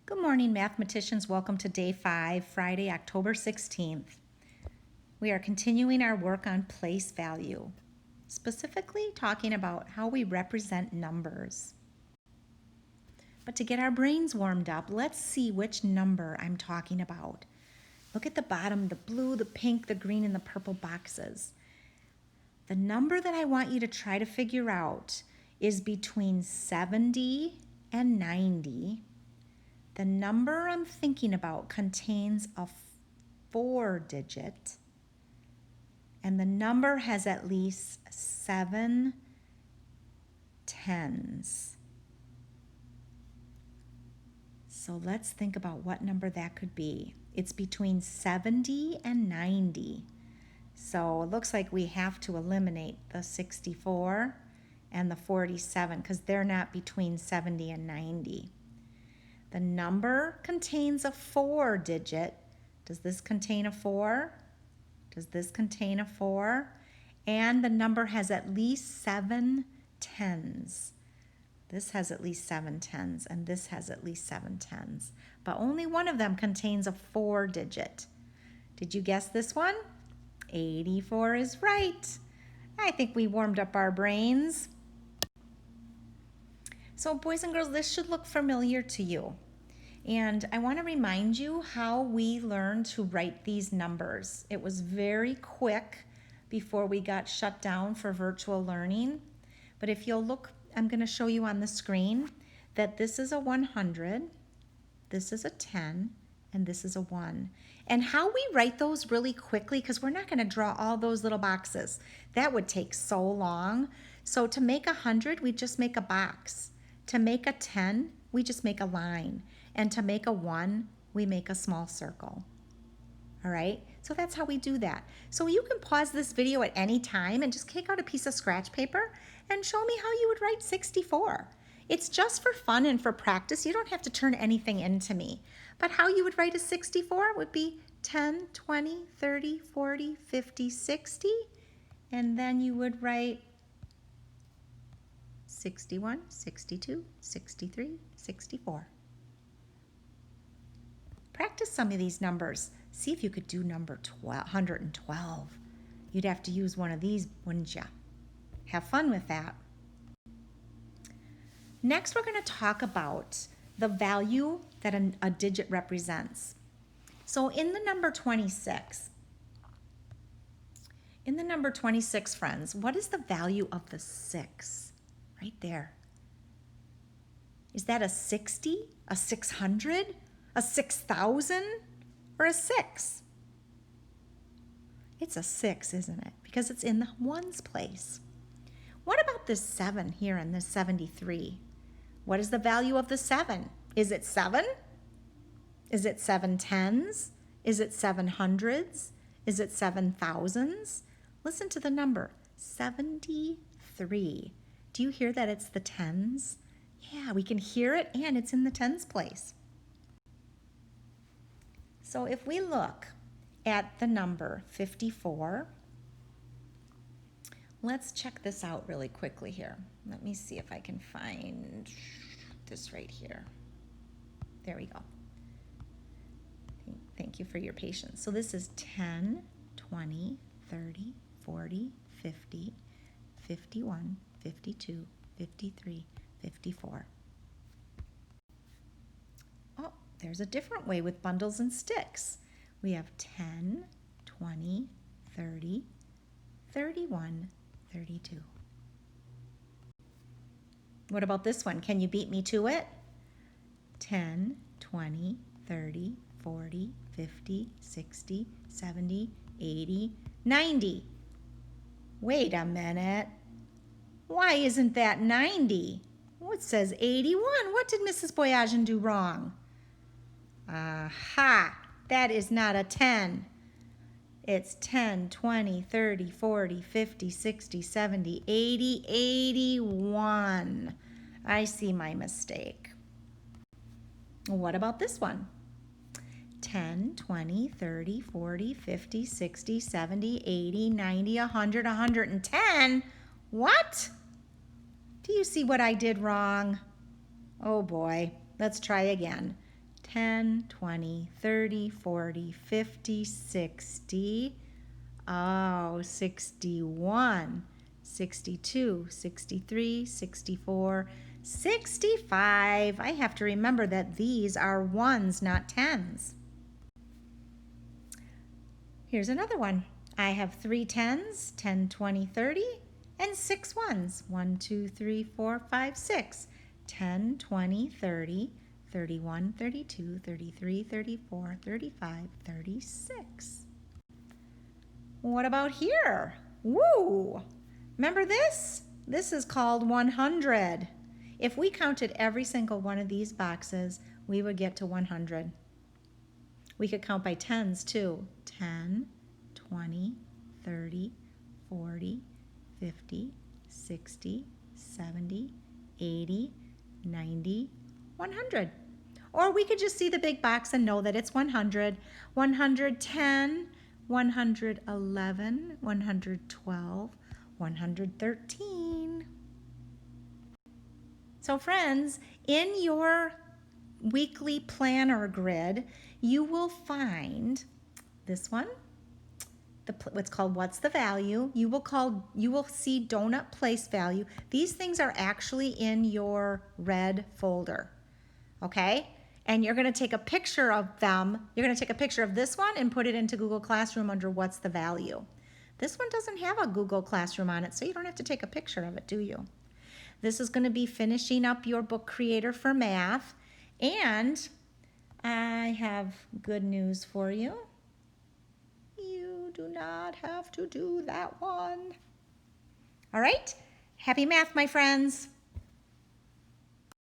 Good morning, mathematicians. Welcome to day 5, Friday, October 16th. We are continuing our work on place value, specifically talking about how we represent numbers. But to get our brains warmed up, let's see which number I'm talking about. Look at the bottom, the blue, the pink, the green, and the purple boxes. The number that I want you to try to figure out is between 70 and 90. The number I'm thinking about contains a 4-digit, and the number has at least 7 tens. So let's think about what number that could be. It's between 70 and 90. So it looks like we have to eliminate the 64 and the 47 because they're not between 70 and 90. The number contains a 4-digit. Does this contain a 4? Does this contain a 4? And the number has at least 7 tens. This has at least 7 tens, and this has at least 7 tens. But only one of them contains a 4-digit. Did you guess this one? 84 is right. I think we warmed up our brains. So boys and girls, this should look familiar to you. And I want to remind you how we learned to write these numbers. It was very quick before we got shut down for virtual learning. But if you'll look, I'm going to show you on the screen that this is a 100, this is a 10, and this is a 1. And how we write those really quickly, because we're not going to draw all those little boxes. That would take so long. So to make 100, we just make a box. To make a 10, we just make a line. And to make a 1, we make a small circle. All right? So that's how we do that. So you can pause this video at any time and just take out a piece of scratch paper and show me how you would write 64. It's just for fun and for practice. You don't have to turn anything into me. But how you would write a 64 would be 10, 20, 30, 40, 50, 60. And then you would write 61, 62, 63, 64. Practice some of these numbers. See if you could do number 112. You'd have to use one of these, wouldn't you? Have fun with that. Next, we're going to talk about the value that a digit represents. So in the number 26, friends, what is the value of the 6? Right there. Is that a 60, a 600, a 6,000, or a 6? It's a 6, isn't it? Because it's in the ones place. What about this 7 here in this 73? What is the value of the 7? Is it 7? Is it 7 tens? Is it 7 hundreds? Is it 7 thousands? Listen to the number, 73. Do you hear that it's the tens? Yeah, we can hear it, and it's in the tens place. So if we look at the number 54, let's check this out really quickly here. Let me see if I can find this right here. There we go. Thank you for your patience. So this is 10, 20, 30, 40, 50, 51, 52, 53, 54. Oh, there's a different way with bundles and sticks. We have 10, 20, 30, 31, 32. What about this one? Can you beat me to it? 10, 20, 30, 40, 50, 60, 70, 80, 90. Wait a minute. Why isn't that 90? Oh, it says 81. What did Mrs. Boyajian do wrong? Aha! That is not a 10. It's 10, 20, 30, 40, 50, 60, 70, 80, 81. I see my mistake. What about this one? 10, 20, 30, 40, 50, 60, 70, 80, 90, 100, 110. What? Do you see what I did wrong? Oh boy, let's try again. 10, 20, 30, 40, 50, 60. Oh, 61, 62, 63, 64, 65. I have to remember that these are ones, not tens. Here's another one. I have 3 tens, 10, 20, 30, and 6 ones. 1, 2, 3, 4, 5, 6. 10, 20, 30, 31, 32, 33, 34, 35, 36. What about here? Woo! Remember this? This is called 100. If we counted every single one of these boxes, we would get to 100. We could count by tens too. 10, 20, 30, 40, 50, 60, 70, 80, 90, 100. Or we could just see the big box and know that it's 100, 110, 111, 112, 113. So friends, in your weekly planner grid, you will find this one, what's called What's the Value. You will see donut place value. These things are actually in your red folder, okay? And you're going to take a picture of them. You're going to take a picture of this one and put it into Google Classroom under What's the Value. This one doesn't have a Google Classroom on it, so you don't have to take a picture of it, do you? This is going to be finishing up your book creator for math. And I have good news for you. You do not have to do that one. All right? Happy math, my friends.